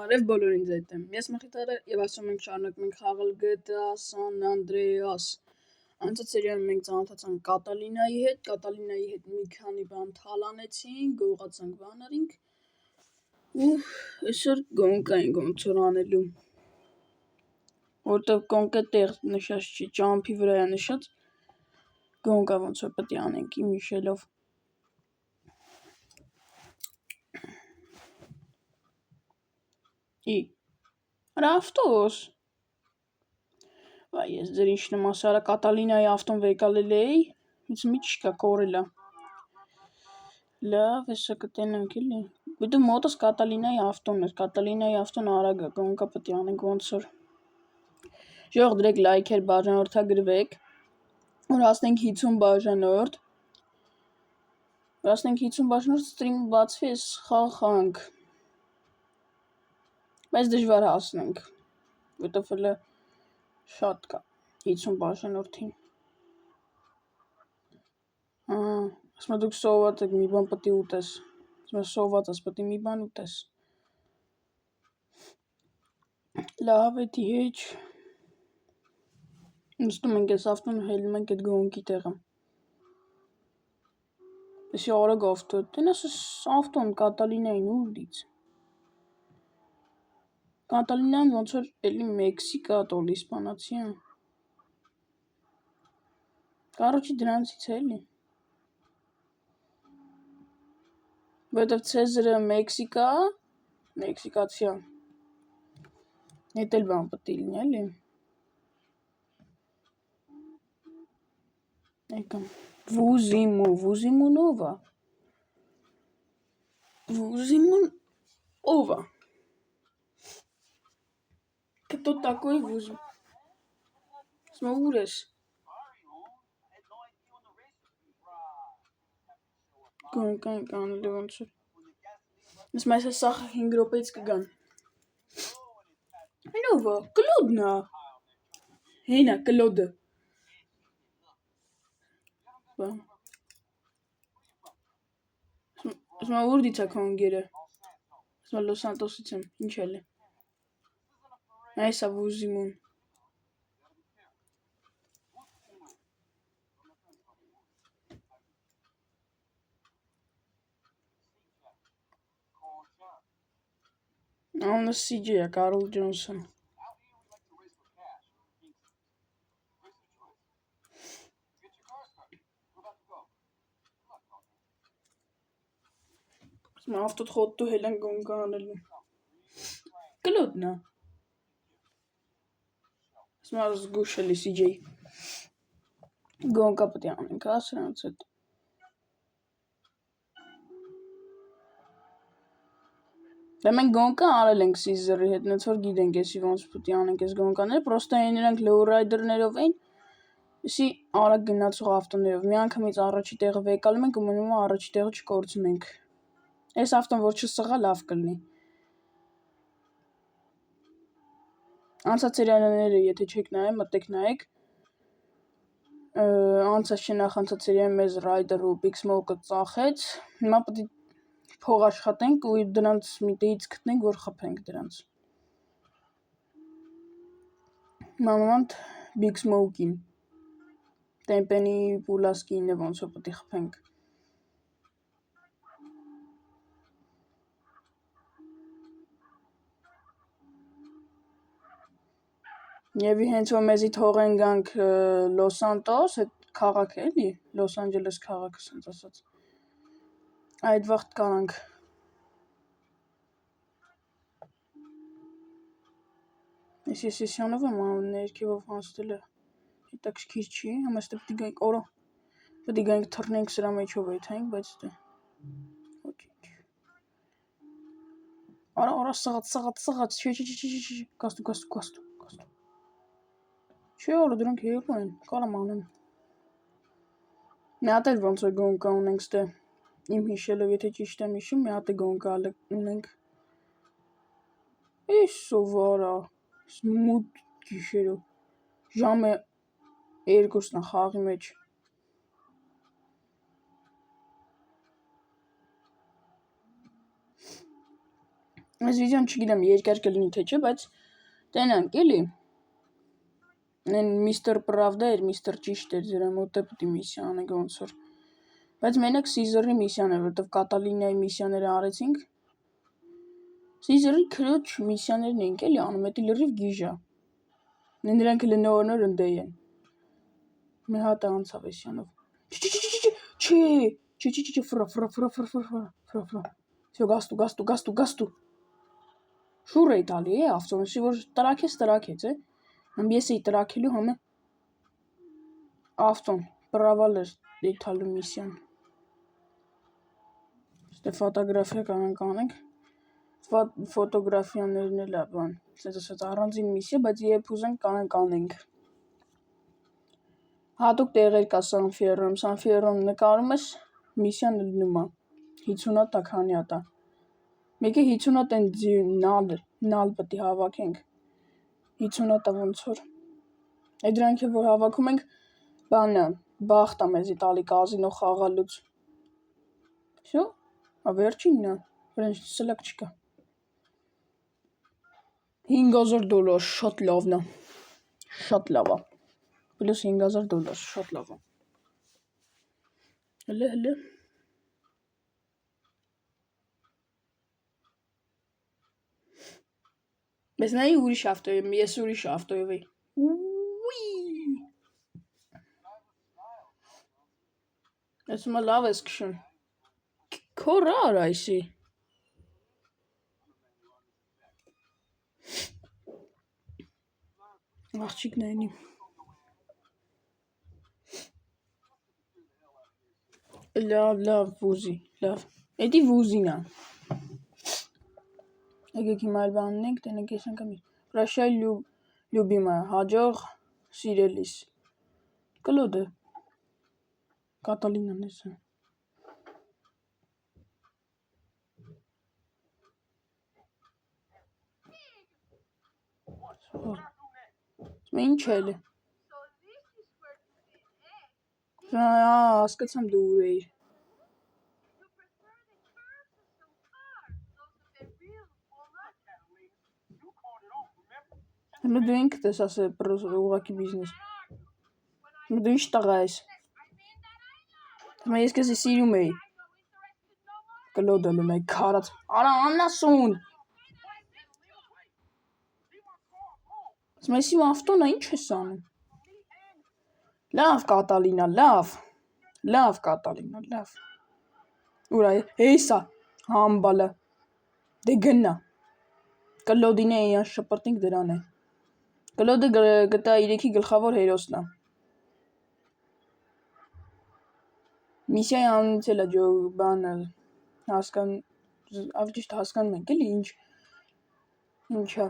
Բարև բոլորին ձեզ եմ։ Ես Մխիթարը եւ այսօր մենք շարունակում ենք խաղալ GTA San Andreas։ Անցած սերիայում մենք ծանոթացանք Կատալինայի հետ մի քանի բան թալանեցինք, գողացանք բանարինք ու այսօր գոնկա ենք ոնց որ անելու։ Որտեւ կոնկե տեղ նշած չի, ճամփի վրա է նշած։ Գոնկա ոնց որ պետք է անենք իմ հիշելով։ Автобус. Վայ, ես ձեր ինչ նման սարա Կատալինայի ավտոն վեկալել էի, ինձ մի չկա կորելա։ Լավ, հեսա կտենանք էլի։ Գիտու մոտս Կատալինայի ավտոն էր, Կատալինայի ավտոն արագ է, գոնկա պետք է անենք ոնց որ։ Ժող դրեք լայքեր, բաժանորդագրվեք, որ հասնենք 50 բաժանորդ։ Հասնենք 50 բաժանորդ, ստրիմը բացվի, ես խաղանք։ Բայց դժվար հասնենք, որտեվ հələ շատ կա 50 բաժանորդին։ Ասում դուք սոված եք, մի բան պետք է ուտես։ Ասում սոված ես, պետք է մի բան ուտես։ Լավ է դիեչ։ Նստում ենք այս ավտոն հելնում ենք այդ գոնկի տեղը։ Էսի արագ ավտո, տենաս ավտոն Կատալինային ուր դից։ Կատալինան ոնց որ էլի Մեքսիկա տոլի իսպանացի է։ Կարոջի դրանցից է էլի։ Որտեվ Ցեզարը Մեքսիկա, մեքսիկացի է։ Հետ էլ բան պետք է լինի էլի։ Եկամ։ Վուզիմունովա։ Вузимунова. Кто такой Вузим? Смотришь? Կան ոնց որ։ Ես մեզ սա 5 րոպեից կգան։ Նովա, Կլոդնա։ Հենա Կլոդը։ Բա։ Ասում ուր դիցա քոնգերը։ Ասում Լոս Սանտոսից եմ, ինչ էլ է։ Այսա Վուզիմուն։ Անունը CJ է, Կարլ Ջոնսոն։ Ասում ավտոտ խոտտու հել են գոնկա անելու։ Կլոդնա։ Ասում զգուշ էլի CJ։ Գոնկա պետք է անենք, հա, սրանց հետ։ Դե մենք գոնկա արել ենք Սիզերի հետ, նենց որ գիտենք էսի ոնց պետք է անենք այս գոնկաները, պրոստը նրանք լոուրայդերներով էին, էսի արագ գնացող ավտոներով։ Մի անգամից առաջի տեղը վեկալում ենք ու մնում է առաջի տեղը չկորցնենք։ Այս ավտոն որ չսղա լավ կլինի։ Անցած սերիաները եթե չեք նայել, մտեք նայեք։ Անցած չնախանցած սերիայում մեզ Ryder ու Big Smoke-ը ծախեց։ Հիմա պետք է փող աշխատենք ու դրանց մի տեղից գտնենք, որ խփենք դրանց։ Մանավանդ Big Smoke-ին։ Տեմպենի Պուլասկինը ոնց որ պետք է խփենք։ Եվ հենց որ մեզի թողեն գանք Լոս Սանտոս, այդ քաղաքը էլի, Լոս Անջելես քաղաքը, ասենց ասած։ Այդ վաղտ կանանք։ Ես սեսիոնով եմ անում, ներքևով հանցնելը հետաքրքիր չի, համեստ պետք է գանք օրո։ Պետք է գանք թռնենք սրա մեջով եթենք, բայց դե։ Ոչինչ։ Արա սղաց, չի, կաստու։ Չի օրը դրանք հերո են, կարամ անեմ։ Մի հատ էլ ոնց որ գոնկա ունենք ստե, իմ հիշելով, եթե ճիշտ եմ հիշում, մի հատ է գոնկա ունենք։ Սովարա, մութ գիշերով, ժամը 2-ն է խաղի մեջ։ Այս վիդեոն չգիտեմ երկար կլինի թե չէ, բայց տենանք էլի։ Են Միստր Պրավդա էր, Միստր Ճիշտ էր, դրա մոտ է պետք է միսիա անենք ոնց որ։ Բայց մենակ Սիզերի միսիան է, որտեվ Կատալինայի միսիաները արեցինք։ Սիզերի քրոջ միսիաներն ենք էլի անում, դա լրիվ գիժա։ Նրանք էլ նոր ընդեյ են։ Մի հատ անցավ էսյանով։ Չի, ֆրա։ Всё, գաստու։ Շուռ էի տալի, ավտոմասի, որ տրաքեց, Համ ես էի տրաքելու, համ է ավտոն, պրավալ էր դեյթալու միսիան։ Ստե ֆոտոգրաֆիա կանենք, ֆոտոգրաֆիաներն էլ է բան, ասած առանձին միսիա, բայց երբ ուզենք կանենք։ Հատուկ տեղեր կա Սանֆիերոմ նկարում ես, միսիան լինում է, 50 հատ տա, քանի հատ է։ Մեկը 50 հատ են նալ պետք է հավաքենք, 50 հատ ոնց որ։ Այդ դրանք է, որ հավաքում ենք, բանը, բախտ է մեզի տալի կազինո խաղալուց։ Всё, վերջինն է, վրան սլակ չկա։ $5000, շատ լավն է, շատ լավ է։ Պլյուս $5000, շատ լավ է։ Հələ։ Բայց նայի ուրիշ ավտոյով, ես ուրիշ ավտոյով էի։ Ասում է լավ ես քշում։ Քորար այսի։ Աղջիկն այնի։ Լավ, վուզի, լավ։ Էդի վուզին է։ Եկեք հիմա այլ բան ունենք, տենենք ես անգամ։ Պրաշայ լյուբիմա, հաջող սիրելիս։ Կլոդը։ Կատալինան ես։ Ինչ էլ է։ Հասկացամ դու ուր էիր։ Հիմա դու ինքդ ես ասել ուղղակի բիզնես։ Հիմա դու ինչ տղա ես։ Հիմա ես քեզ սիրում էի։ Կլոդը լում է քարած։ Արա աննասուն։ Ասում եմ ավտոնը ինչ ես անում։ Լավ Կատալինա, լավ Կատալինա, լավ։ Ուրա հեսա համբալը։ Դե գնա։ Կլոդին է իան շպրտինք դրան է։ Կլոդը GTA 3-ի գլխավոր հերոսն է։ Միսիայի անունից էլ է բանը հասկանում ենք էլի ինչա։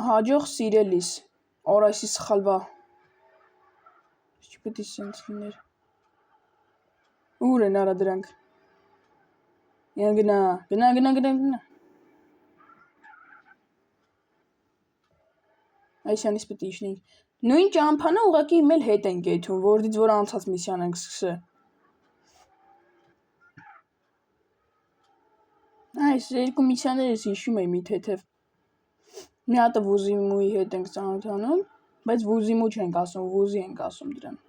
Հաջող սիրելիս, օրայսի սխալվա։ Չպետք է սենց լիներ։ Ուր են արա դրանք։ Գնա։ Այսյանից պետք է իջնենք։ Նույն ճամփանը ուղղակի իմել հետ ենք եթում, որից որ անցած միսիան ենք սկսել։ Այս երկու միսիաներս հիշում եմ մի թեթև։ Մի հատը Վուզիմուի հետ ենք ծանոթանում, բայց Վուզիմու չենք ասում, Վուզի ենք ասում դրան։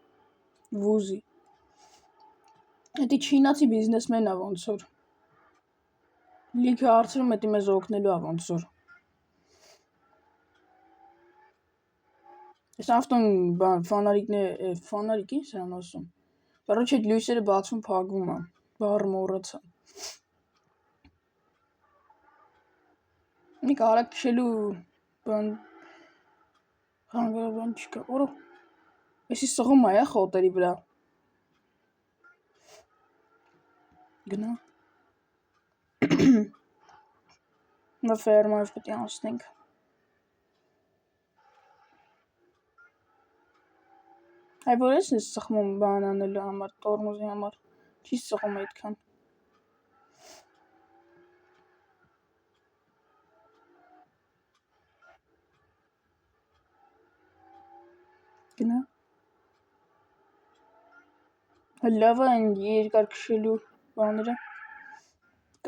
Վուզի։ Դա չինացի բիզնեսմեն է ոնց որ։ Լիքը հարցրում է մեզ օգնելու է ոնց որ։ Այս ավտոն ֆանարիկ ինչ սրան ասում։ Короче, այդ լույսերը բացվում փակվում է։ Բառը մոռացա։ Մի կարակ քշելու բան հանգարան չկա։ Օրո։ Էսի սղում է խոտերի վրա։ Գնա։ Նա ֆերմայով պետք է անցնենք։ Այ որ ես սխմում բան անելու համար, տորմոզի համար, չի սխում այդքան։ Գնա։ Լավ է այն երկար քշելու բաները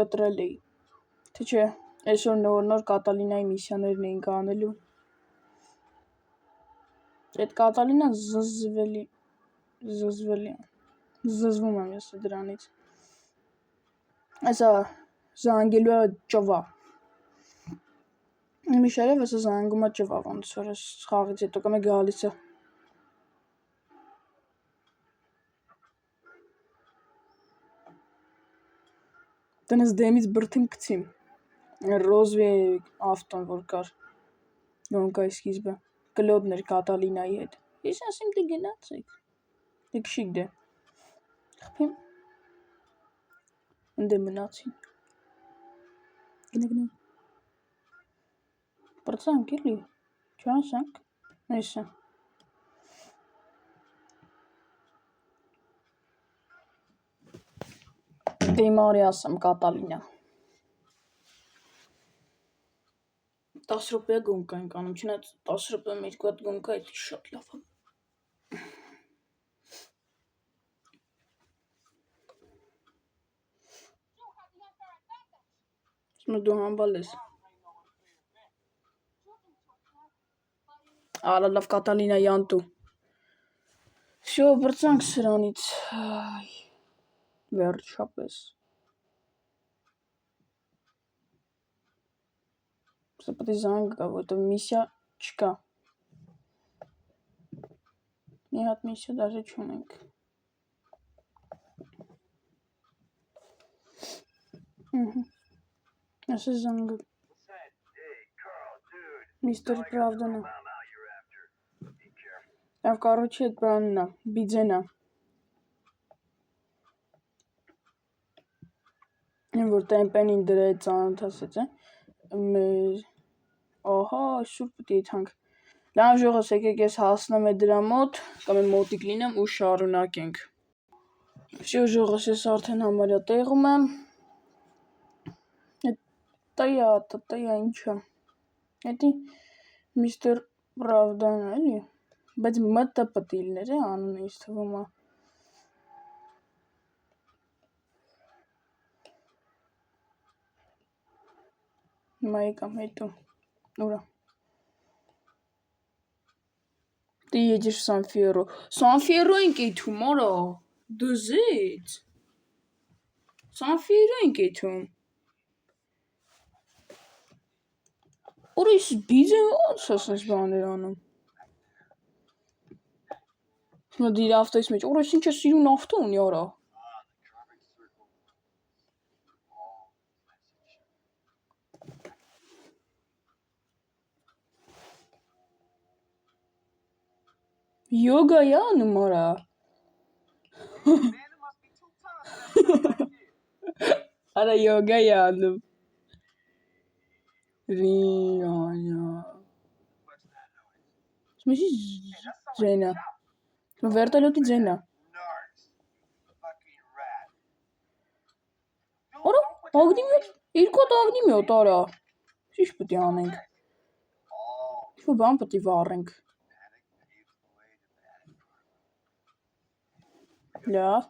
կտրել էի, Թե չէ, այսօր նոր Կատալինայի միսիաներն էինք անելու։ Այդ Կատալինան զզվում եմ ես դրանից։ Այսա զանգելու է ճվա։ Միշելը վեսը զանգում է ճվա, ոնց որ ես խաղից հետո կամ է գալիս է։ Տնես դեմից բրթիմ կցիմ։ Ռոզվի ավտոն, որ կար գոնկայի սկիզբը, կլոդներ Կատալինայի հետ։ Ես ասիմ դե գնացեք։ Դե քշիկ դե։ Խփիմ։ Ընդե մնացին։ Գնա։ Պրծանք էլի։ Չանցանք։ Այսա։ Դե մարի ասեմ Կատալինա։ 10 րոպե գոնկա ենք անում, չնայած 10 րոպեում երկու հատ գոնկա է շատ լավ է։ Սմը դու համբալ ես։ Արա լավ Կատալինա յանտու։ Շո բրծանք սրանից։ Վերջապես։ Սա պետք է զանգ կա, որտեղ միսիա չկա։ Մի հատ միսիա դաժե չունենք։ Ասա զանգը։ Միստր Պրավդանա։ Լավ, կարոչի այդ բաննա, բիձենա։ Որ տեմպենին դրա այդ ծանոթացած է։ Ահա, այսուր պետք է իթանք։ Լավ ժողս եկեք ես հասնեմ է դրա մոտ, կամ է մոտիկ լինեմ ու շարունակենք։ Շո ժողս ես արդեն համարյա տեղում եմ։ Տայա ինչա։ Էդի Միստր Պրավդան էլի, բայց մտը պտիլներ է անուն ինձ թվում է։ Հիմա եկամ հետո, ուրա։ Ты едешь в Сан-Фьеро։ Сан-Фьеро ենք եթում, արա, դզից։ Сан-Фьеро ենք եթում։ Ուրա ես բիձեն ոնց ասես բաներ անում։ Հիմա դիր ավտոյիս մեջ, ուրա ես ինչ է սիրուն ավտո ունի, արա։ Յոգա է անում, արա։ Արա յոգա է անում։ Ռիանա։ Սմեսի ձենա։ Վերտալյոտի ձենա։ Արա, ագնիմյոտ, երկու հատ ագնիմյոտ, արա։ Ինչ պետք է անենք։ Ինչ-որ բան պետք է վառենք։ Լավ։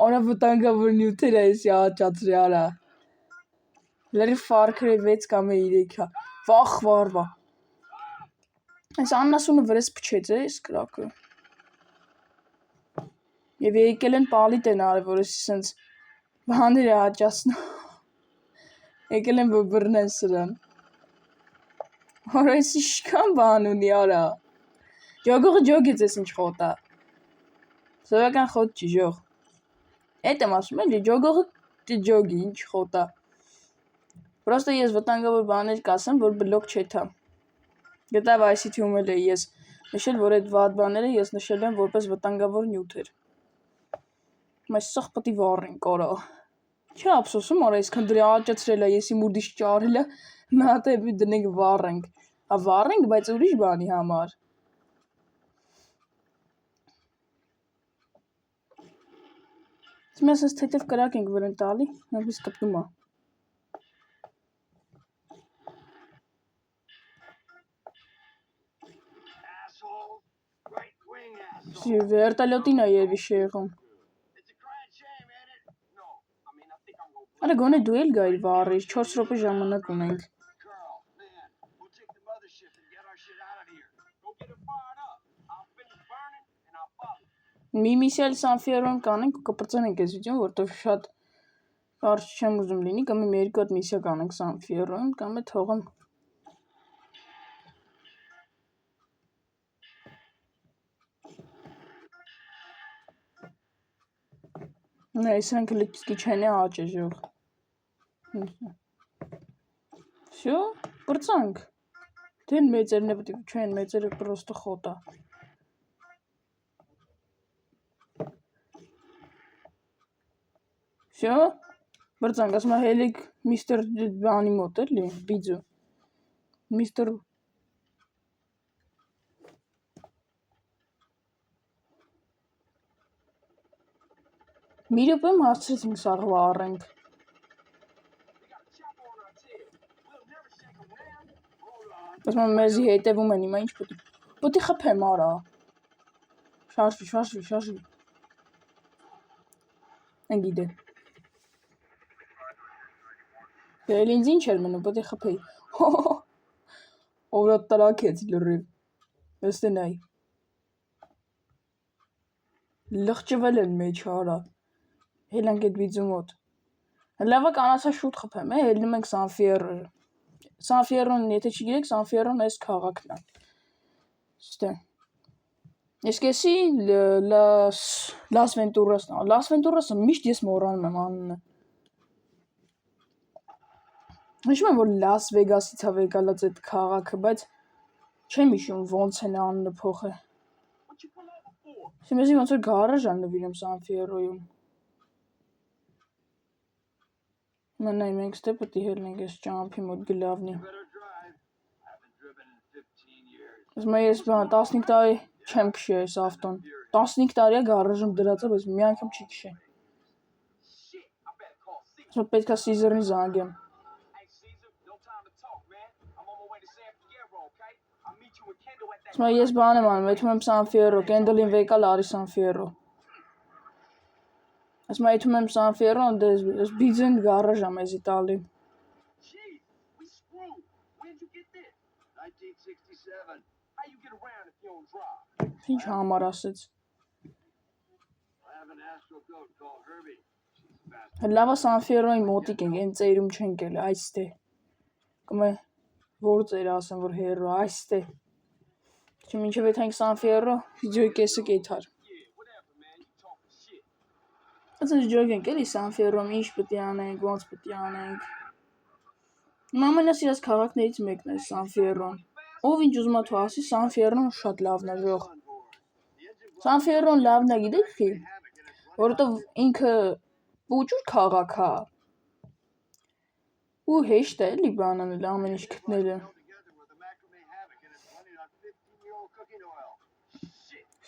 Արա վտանգավոր նյութեր է էսի աճացրի, արա։ Լրի Far Cry 6 կամ է 3-ա։ Վախ վարվա։ Այս աննասունը վրես փչեց է, այս կրակը։ Եվ եկել են պալիտ են արել, որ էսի սենց բաներ է աճացնում։ Եկել են բրնեն սրան։ Արա էսի շքան բան ունի, արա։ Ջոգողը ջոգեց ես ինչ խոտա։ Սովական խոտ չի ժող։ Էդ եմ ասում էլի, ջոգողը ջոգի, ինչ խոտա։ Պրոստը ես վտանգավոր բաներ կասեմ, որ բլոկ չեթա։ Գետա Vice City-ում էլ էի ես նշել, որ այդ վատ բաները ես նշել եմ որպես վտանգավոր նյութեր։ Բայց սաղ պետք է վառենք, արա։ Չի ափսոսում, արա, այսքան դրի աճացրել է, եսի մուրդիշ ճարել է, նա հետևի դնենք վառենք։ Հա վառենք, բայց ուրիշ բանի համար։ Ես թեթև կրակ ենք վրեն տալի, նորպես կպնում է։ Վերտալյոտին է երևի շեղում։ Արա գոնե դու էլ գայր վառիր, 4 րոպե ժամանակ ունենք։ Մի միսիալ Սանֆիերոն կանենք ու կպրծենք այս վիդեոն, որտեղ շատ կարճ չեմ ուզում լինի, կամ իմ երկու հատ միսիա կանենք Սանֆիերոն, կամ է թողեմ։ Նայ, սրանք լիցքի չեն է աճեժող։ Всё, պրծանք։ Դեն մեծերն է պետք չեն, մեծերը պրոստը խոտա։ Всё, պրծանք, ասում հելիք միստր բանի մոտ էլի, բիձու։ Միստր Մի րոպեմ հասցրեցինք սաղվա առենք։ Ասում մեզի հետևում են, հիմա ինչ պետք է խփեմ արա։ Շարժվի։ Անգիդե։ Դել ինձ ինչ էր մնում, պետք է խփեի։ Ով տրակեց լրիվ։ Ըստ նայ։ Լղճվել են մեջ արա։ Հելանք այդ վիդեո մոտ։ Լավա կանացա շուտ խփեմ, ելնում ենք Սանֆիերո։ Սանֆիերոն, եթե չգիտեք, Սանֆիերոն այս քաղաքն է։ Ստե։ Ես կեսի Լաս Վենտուրասն է։ Լաս Վենտուրասը միշտ ես մոռանում եմ անունը։ Հիշում եմ, որ Լաս Վեգասից է եկալած այդ քաղաքը, բայց չեմ հիշում ոնց են անունը փոխել։ Սիմեզի ոնց որ գարաժ ա նվիրում Սանֆիերոյում։ Mənay մենք ստե պետք է հելնենք այս ճամփի մոտ գլավնի։ Ասում ես բան 15 տարի չեմ քշի այս ավտոն։ 15 տարի է գարաժում դրած է, բայց մի անգամ չի քշի։ Ասում պետք է Սիզերնի զանգեմ։ Ասում ես բան եմ անում, եթում եմ Սանֆիերո, Կենդլին վեկալ արի Սանֆիերո։ Ասում եթում եմ Սանֆիերո, դες բիզեն գարաժ ա մեզի տալի։ Ինչ համար ասեց։ Լավա Սանֆիերոյի մոտիկ ենք, են ծերում չենք էլ, այստե։ Կամ է, որ ծեր ասեմ, որ հերո, այստե։ Չեմ ինչև ետ ենք Սանֆիերո, վիդեոյի կեսը կեթար։ Ասենց ջոգ ենք էլի Սանֆիերոմ, ինչ պետք է անենք, ոնց պետք է անենք։ Ամենասիրած քաղաքներից մեկն է Սանֆիերոն։ Ով ինչ ուզում է թող ասի, Սանֆիերոն շատ լավն է, ժող։ Սանֆիերոն լավն է, գիտեք խի, որովհետև ինքը փոքր քաղաք է։ Ու հեշտ է էլի բան անել, ամեն ինչ գտնելը։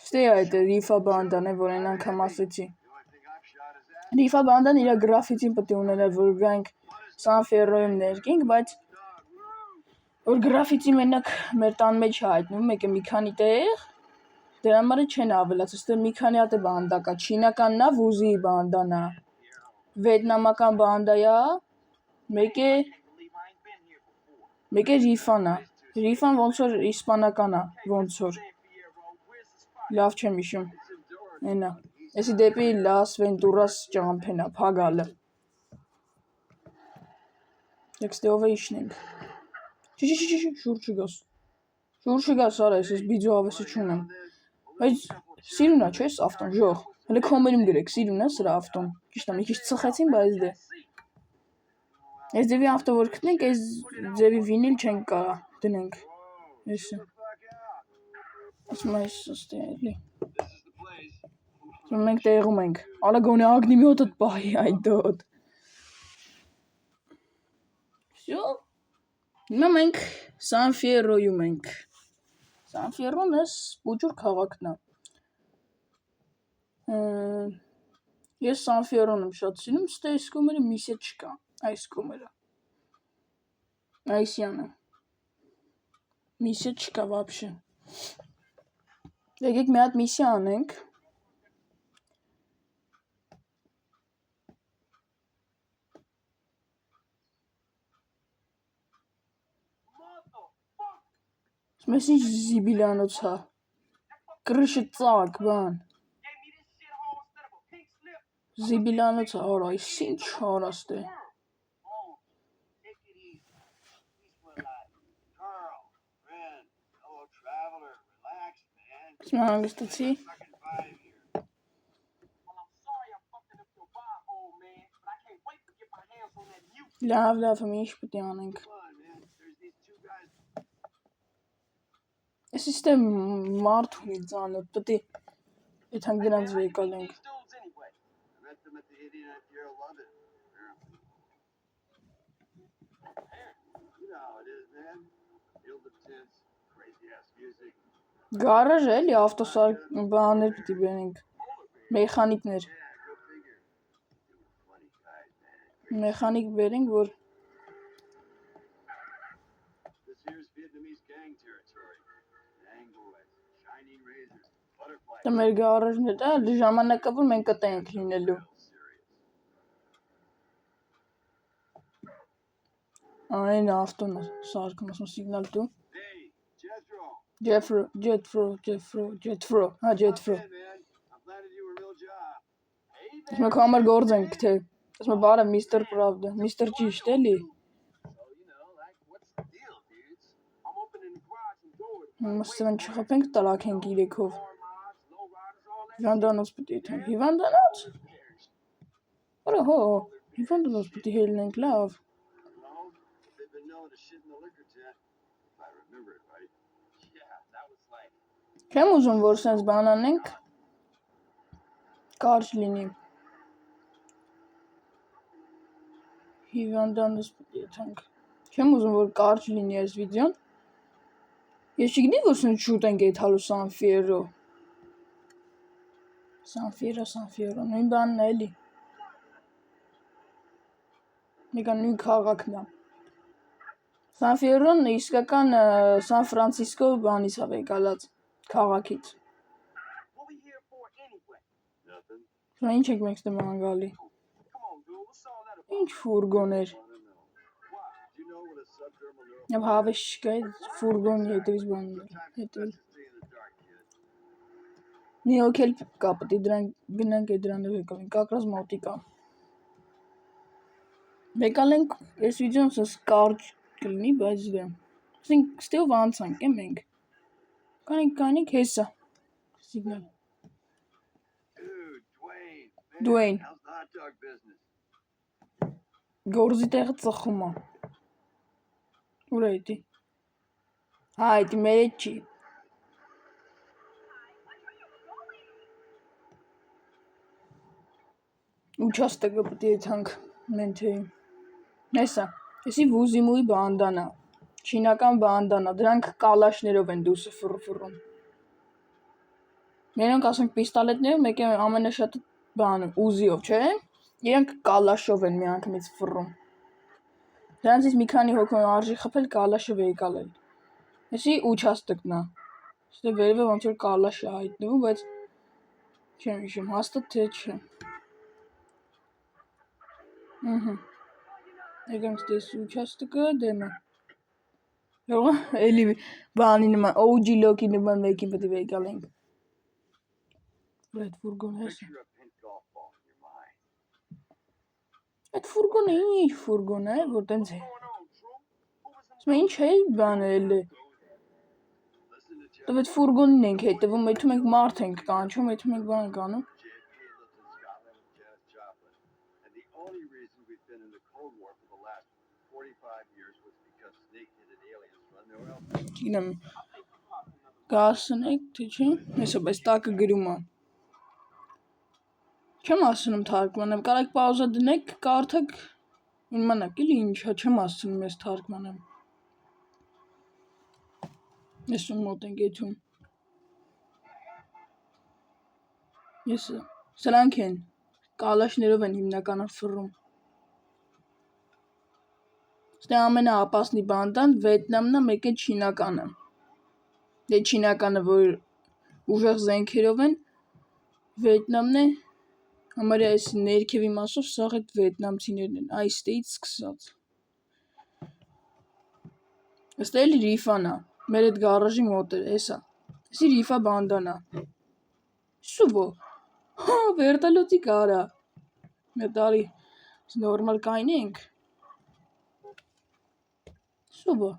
Ստե այդ Ռիֆա բանդան է, որ այն անգամ ասեցի։ Ռիֆա բանդան իր գրաֆիտին պետք է ունենար, որ գանք Սանֆիերոյում ներկենք, բայց որ գրաֆիտի մենակ մեր տան մեջ է հայտնում, մեկը մի քանի տեղ, դրա համար չեն ավելացել, ստե մի քանի հատ է բանդա կա, չինականն է, վուզի բանդան է, վիետնամական բանդա է, մեկ է Ռիֆան է, Ռիֆան ոնց որ իսպանական է, ոնց որ, լավ չեմ հիշում, ենա, եսի դեպի Լաս Վենտուրաս ճամփեն է, փագալը, եկ ստե ով է իշնենք, շուր չգաս արա, ես բիձու ավեսը չունեմ, բայց սիրուն է, չէ ես ավտոն, ժող, հլը կոմերում գրեք, սիրուն է սրա ավտոն, ճիշտ է, մի քիչ ծխեցին, բայց դե, ես ձևի ավտո որ գտնենք, ես ձևի վինիլ չենք կարա դնենք, եսը, ասում այս ստե էլի, ասում մենք տեղում ենք, ալա գոնե ագնիմյոտըտ պահի այդոտ, Всё, հիմա մենք Սանֆիերոյում ենք, Սանֆիերոն ես փոքր քաղաքն է, ես Սանֆիերոն եմ շատ սիրում, ստե այս կոմերը միսիա չկա, այս կոմերը, այսյանը, միսիա չկա վաբշե, եկեք մի հատ միսիա անենք, Մեզ ինչ զիբիլանոց հա։ Կրիշը ծակ, բան։ Զիբիլանոց հա, արա, այս ինչ հարաստ է։ Ես հանգստացի։ Լավ, ինչ պետք է անենք։ Այս իստե մարդ ունի ծանոթ, պետք է այդ հանգրանց վեկալենք։ Գարաժ էլի ավտոսար բաներ պետք է բերենք։ Մեխանիկներ։ Մեխանիկ բերենք, որ դա մեր գարաժն է, դա ժամանակը որ մենք կտենք լինելու։ Այն ավտոն է սարքում, ասում սիգնալ դու։ Jethro, հա Jethro։ Ես մենք համար գործ ենք, թե ես մը բարը Mr. Pravda, Mr. Ճիշտ էլի։ Մստվեն չխպենք տալակ ենք իրեքով։ Հիվանդանոց պետք է թենք, հիվանդանոց։ Արա հո, հիվանդանոց պետք է հելնենք, լավ։ Չեմ ուզում, որ սենց բան անենք, կարճ լինի։ Հիվանդանոց պետք է թենք։ Չեմ ուզում, որ կարճ լինի այս վիդեոն։ Ես չգիտի, որ սենց շուտ ենք այդ հալու San Fierro, նույն բանն է էլի։ Մեկա նույն քաղաքն է։ San Fierro-ն իսկական San Francisco բանից է եկալած քաղաքից։ Ինչ ենք մենք ստման գալի։ Ինչ ֆուրգոներ։ Եվ հավես չկա այդ ֆուրգոնի հետևից բաններ, հետևից։ Մի հոգ էլ կա, պետք է դրան գնանք այդ դրանով եկալենք, կակրած մոտիկա։ Եկալենք, այս վիդեոն սս կարճ կլինի, բայց դա։ Ասենք ստեով անցանք է մենք։ Կանենք հեսա։ Սիգնալ։ Dwayne։ Գործի տեղը ծխում է։ Ուր է էդի։ Հա, էդի մեր էդ չի։ Ուչաստակը պետք է եթանք մենթեի։ Հեսա, հեսի վուզիմուի բանդանա, չինական բանդանա, դրանք կալաշներով են դուսը ֆռում։ Մենոնք ասենք պիստալետներով, մեկ է ամենաշատը բանը, ուզիով, չէ՞։ Իրանք կալաշով են մի անգամից ֆռում։ Դրանցից մի քանի հոգու արժի խփել կալաշով եկալել։ Հեսի ուչաստկն է։ Ստե վերևը ոնց որ կալաշ է հայտնվում, բայց չեմ հիշում, հաստատ թե չէ։ Եկանք ստես ուչաստկը դեմը։ Էլի բանի նման, OG լոկի նման մեկին պետք է եկալենք։ Այդ ֆուրգոն հեսա։ Այդ ֆուրգոնը ինչ ֆուրգոն է, որ տենց է։ Ասում ինչ է բանը էլի։ Դու այդ ֆուրգոնին ենք հետևում, այդում ենք մարդ ենք կանչում, այդում ենք բան ենք անում։ Չգիտեմ, գասնեք, թե չէ, հեսա, բայց տակը գրում է։ Չեմ ասնում թարգմանեմ, կարակ պաուզա դնեք, կարդակ, իմանաք էլի ինչա, չեմ ասում ես թարգմանեմ։ Եսում մոտ ենք եթում։ Եսը, սրանք են, կալաշներով են հիմնականը ֆռում։ Ստե ամենա ապասնի բանդան Վետնամն է, մեկը չինականը։ Դե չինականը, որ ուժեղ զենքերով են, Վետնամն է, համարյա այս ներքևի մասով սաղ այդ վետնամցիներն են, այս ստեից սկսած։ Ստե էլ ռիֆան է, Մեր այդ գարաժի մոտ էր, էսա։ Էսի ռիֆա բանդանա։ Սուբո։ Հա, վերտալոցի կարա։ Մետալի նորմալ կայնենք։ Սուբո։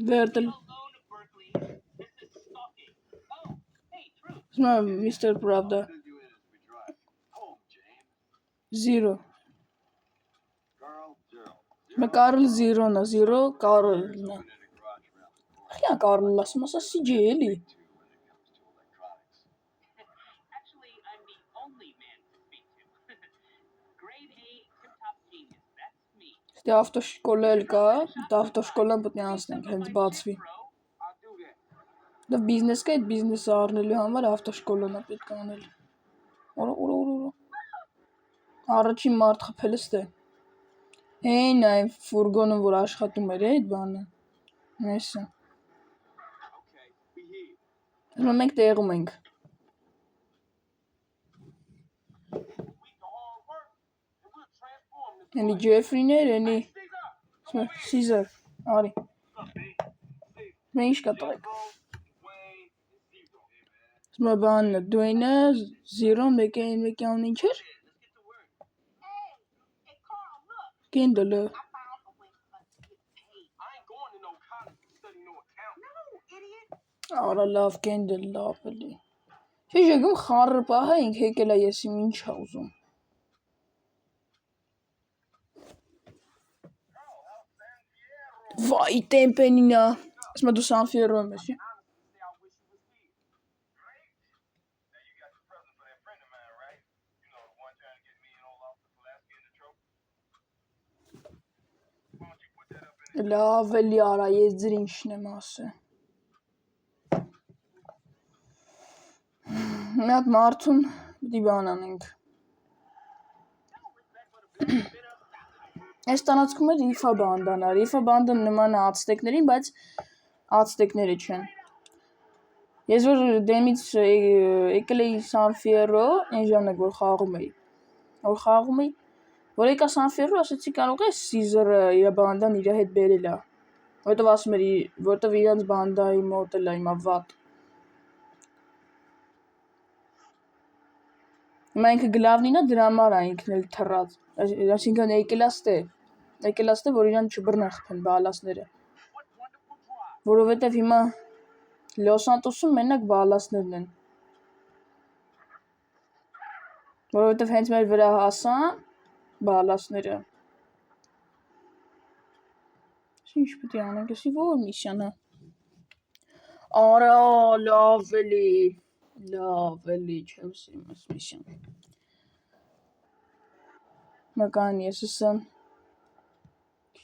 Վերտալ։ Սմա Մистер Правда. 0. Սմա Կարլ 0-նա, 0 Կարլնա։ Խիա Կարլ ասում ասա CJ էլի։ Ստե ավտոշկոլա էլ կա, ավտոշկոլան պետք է անցնենք, հենց բացվի։ Դա բիզնես կա, այդ բիզնեսը առնելու համար ավտոշկոլան է պետք է անել։ Օրո։ Առաջին մարդ խփելը ստե։ Հեն այն ֆուրգոնը, որ աշխատում էր, այդ բանը։ Էսա։ Մենք տեղում ենք։ Անի Ջեֆրիներ, անի Սիզար, արի։ Մե ինչ կատարեք։ Սմա բանը, դույնը 0 մեկի անուն ինչ էր։ Կենդլը։ Արա լավ կենդլ լավ էլի։ Չէ ժեգում խառը պահա ենք հեկել է ես իմ ինչ ա ուզում։ Վայ տեմպենինա։ Ասմա դու Սանֆիերո եմ ես, չէ։ Լավ էլի արա, ես ձեր ինչն եմ ասը։ Մի հատ մարդուն պիտի բան անենք։ Այս տանացքում է Ռիֆա բանդանա։ Ռիֆա բանդան նման է ացտեկներին, բայց ացտեկները չեն։ Ես որ դեմից եկել էի Սանֆիերո, այն ժամանակ որ խաղում էի, որ եկա Սանֆիերո, ասեցի կարող է Սիզերը իր բանդան իր հետ բերել է։ Որտեվ ասում էր, որտեվ իրանց բանդայի մոտ էլ է հիմա վատ։ Հիմա ինքը գլավնինա դրա համար է ինքն էլ թռած։ Այսինքն եկել աստե, որ իրան չբռնեն խփեն բալասները։ Որովհետև հիմա Լոս Սանտոսում մենակ բալասներն են։ Որովհետև հենց մեր վրա հասան բալասները։ Ինչ պետք է անենք, էսի որ միսիան է։ Արա, լավ էլի, չեմ սիրում այս միսիան։ Մական ես ասեմ։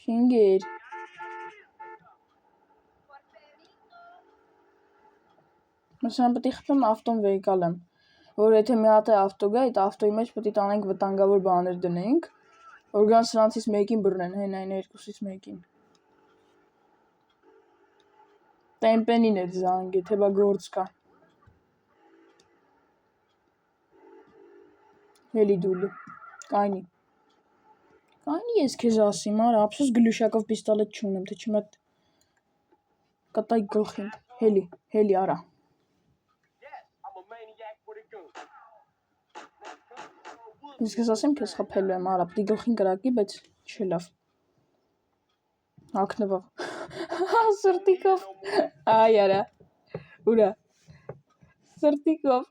Շինգեր։ Məsələn պետք է խփեմ ավտոն վեկալեմ, որ եթե մի հատ է ավտո գա, այդ ավտոյի մեջ պետք է տանենք վտանգավոր բաներ դնենք, որ գան սրանցից մեկին բռնեն, հեն այն երկուսից մեկին։ Տեմպենին է զանգ, եթե բա գործ կա։ Էլի դուլը, կայնի ես քեզ ասիմ, արա, ափսոս գլուշակով պիստոլետ չունեմ, թե չեմ այդ կտայի գլխին, հելի արա։ Ես քեզ ասեմ, քեզ խփելու եմ, արա, պիտի գլխին կրակի, բայց չէ լավ։ Ակնվավ։ Սրտիկով։ Այ արա։ Ուրա։ Սրտիկով։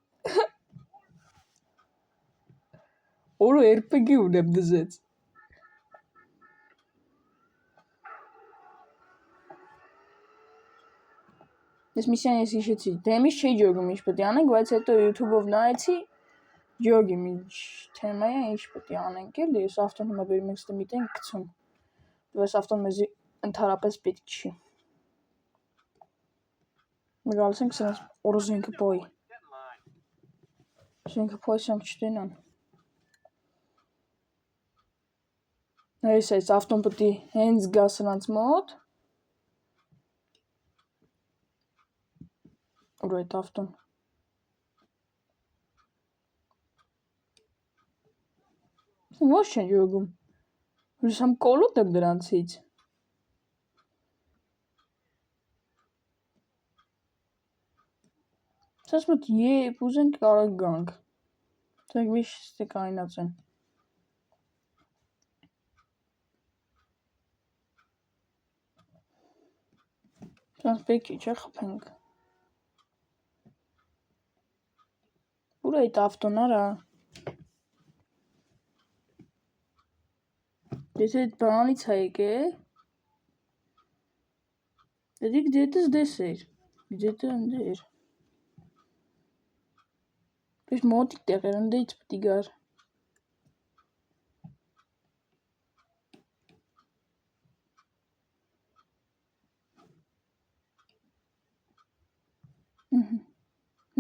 Օրը RPG ունեմ դզեց։ Ես միսիան ես հիշեցի, դեմից չի ջոգում ինչ պետք է անենք, բայց հետո YouTube-ով նայեցի, ջոգիմ ինչ թեմա է, ինչ պետք է անենք էլի, ես ավտոն հիմա բերում ենք ստե միտենք գցում, այս ավտոն մեզի ընդհանրապես պետք չի։ Մի գալիս ենք սրանց օրոզենքը պոյ։ Զենքը պոյ սանք չտենան։ Այս ավտոն պետք է հենց գա սրանց մոտ։ Ուր այդ ավտոն։ Ոչ չեն ջոգում։ Հույս համ կոլոտ եմ դրանցից։ Սաս մոտ երբ ուզենք կարող գանք։ Թեք միշտ կայնած են։ Սաս պեկի չէ խփենք։ Ուր է այդ ավտոն արա։ Եթե այդ բանից է եկել։ Դե где-то здесь էր։ Где-то ընդեր։ Ես մոտիկ տեղեր ընդից պիտի գար։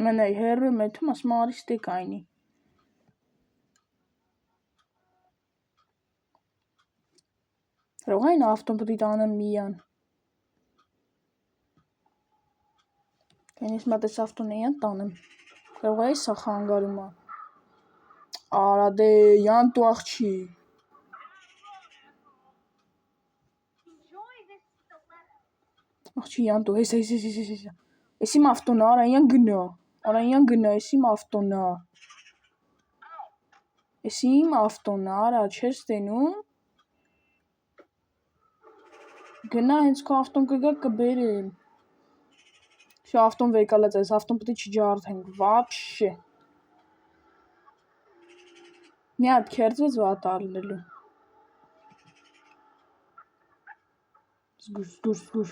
Mənə հերրը մեթում ասում արիստե կայնի։ Կարող այն ավտոն պիտի տանեմ միան։ Կայնիս մատ էս ավտոն էյան տանեմ։ Կարող է սա խանգարումա։ Արա դե յան տու աղջի։ Աղջի յան տու, հես։ Էս իմ ավտոնը, արա յան գնա, էս իմ ավտոնը։ Էս իմ ավտոնը, արա չես տենում։ Գնա հենց քո ավտոն կգա կբերեմ։ Շա ավտոն վեկալած էս ավտոն պիտի չջարդենք, вообще։ Մի հատ քերծվեց վատ առնելու։ Զգուշ։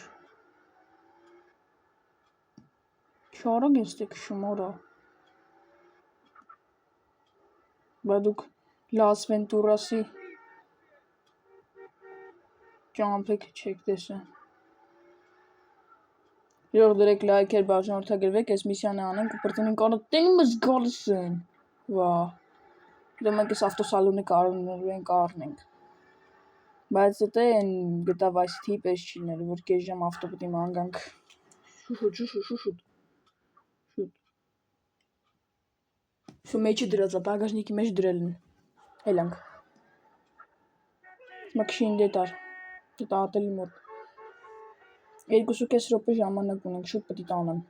Չարագ ես տե քշում արա։ Բա դուք Լաս Վենտուրասի ճամփեք չեք տեսա։ Յող դրեք լայքեր բաժանորդագրվեք, այս միսիանը անենք ու պրծնենք արա տենում ես գալիս են։ Վա։ Դե մենք այս ավտոսալոնը կարող առնենք։ Բայց դա են GTA Vice City պես չի ներ, որ կես ժամ ավտո պիտի ման գանք։ Շուտ։ Շու մեջը դրած է, բագաժնիկի մեջ դրել են։ Էլանք։ Մաքշին դետար։ Դա ատելի մոտ։ 2.5 րոպե ժամանակ ունենք, շուտ պիտի տանեմ։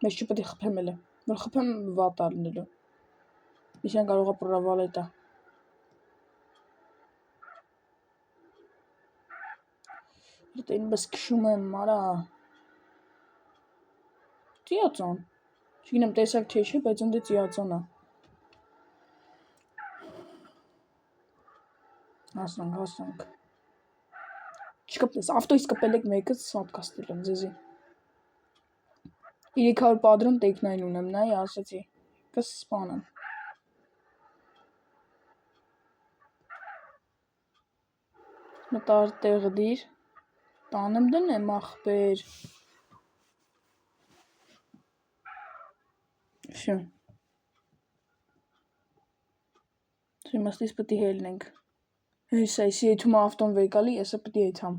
Մեզ չպիտի խփեմ էլը, որ խփեմ վատ առնելու։ Միսիան կարող է պրովալետա։ Դեն բս քշում եմ, արա։ Ծիածան։ Չգիտեմ տեսակ չէ, բայց ընդ է ծիածան է։ Հասանք։ Չկպտես, ավտոյից կպել եք մեկը սատկաստել եմ ձեզի։ 300 պատրոն տեքնայն ունեմ, նայ ասացի։ Կսպանեմ։ Մտար տեղ դիր։ Տանեմ դնեմ ախպեր։ Շո։ Իմաստից պտի հելնենք։ Հեսա, եսի եթում ավտոն վեկալի, եսը պտի եթամ։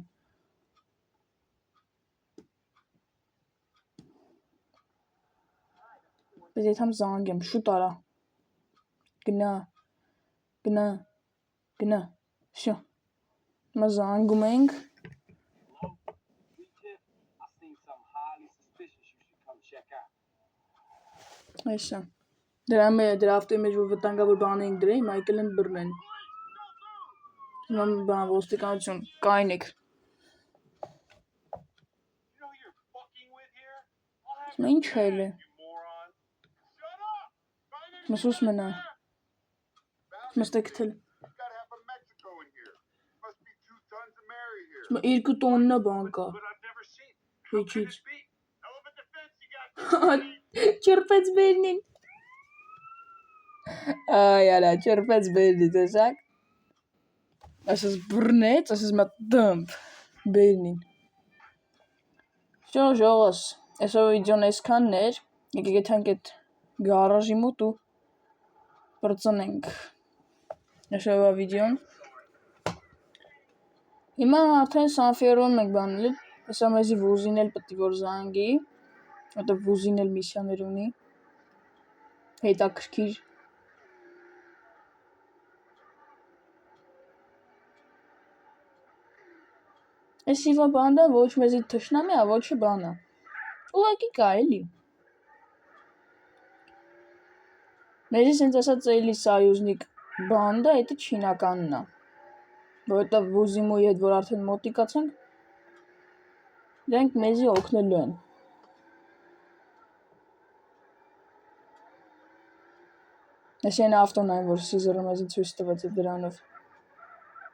Բայց եթամ զանգեմ, շուտ արա։ Գնա։ Շո։ Մա զանգում ենք։ Այսա։ Դրա ավտոյի մեջ որ վտանգավոր բան ենք դրեի, Մայքել են բռնեն։ Բան ոստիկանություն, կայնեք։ Ինչ էլ է։ Մսուս մնա։ Մստեք թել։ 2 տոննա բան կա։ Հեչից։ Չրպեց բերնին։ Այ արա, չրպեց բերնի, տեսակ։ Ասես բռնեց, ասես մատ դմպ բերնին։ Ժողոս, այսօր վիդեոն այսքանն էր, եկեք եթանք այդ գարաժի մոտ ու պրծնենք։ Այսօրվա վիդեոն։ Հիմա արդեն Սանֆիերոն ենք բանել, հեսա մեզի վուզին էլ պտի որ զանգի, հետո վուզին էլ միսիաներ ունի, հետաքրքիր։ Այս իվա բանդա ոչ մեզի թշնամի է, ոչ բանա։ Ուղակի կա էլի։ Մեզի սենց ասած էլի սայուզնիկ բանդա, էտը չինականն է, որովհետև վուզիմուի հետ, որ արդեն մոտիկացանք, դրանք մեզի օգնելու են։ Ես այն ավտոն այն, որ Սիզերը մեզի ցույց տվեց դրանով։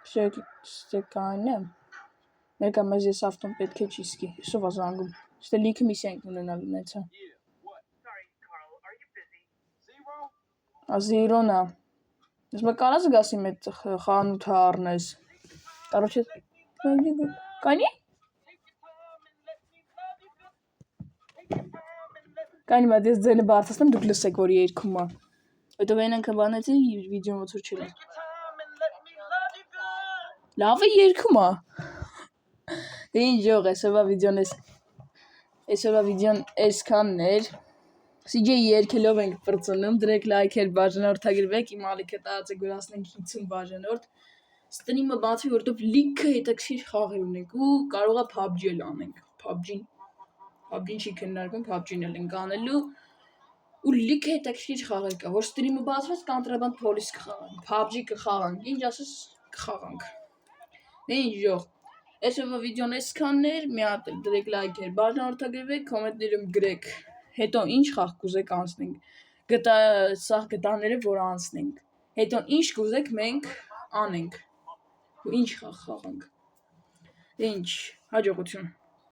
Շեկային եմ։ Ներկա մեզ ես ավտոն պետք է չիսկի, սով ազանգում։ Ստե լիքը միսիա ենք ունենալ ունեցա։ Զիրոն է։ Ես մը կարաս գասի մետ խանութ առնես։ Կարոչե, կանի։ Կանի մատ ես ձենը բարձրացնեմ, դուք լսեք, որ երգում է։ Հետո այնք բանեցի վիդեոն ոնց որ չել։ Լավ է երգում է։ Ինչ յող, այսօրվա վիդեոն այսքանն էր։ CJ երգելով ենք պրծնում, դրեք լայքեր, բաժանորդագրվեք, իմ ալիքը տարած է գորացնենք 50 բաժանորդ։ Ստրիմը բացի, որտով լիքը հետաքրքիր խաղեր ունենք ու կարողա PUBG էլ անենք։ PUBG-ին չի քննարկում, PUBG-ն էլ ենք անելու ու լիքը հետաքրքիր խաղեր կա, որ ստրիմը բացված Contraband Police կխաղանք, PUBG կխաղանք, ինչ ասես կխաղանք։ Ինչ յող։ Այսօրվա վիդեոն այսքանն էր, մի հատ դրեք լայքեր, բաժանորդագրվեք, կոմենտներում գրեք, հետո ինչ խաղ կուզեք անցնենք, սաղ գտաները որ անցնենք, հետո ինչ կուզեք մենք անենք, ու ինչ խաղ խաղանք, ինչ, հաջողություն։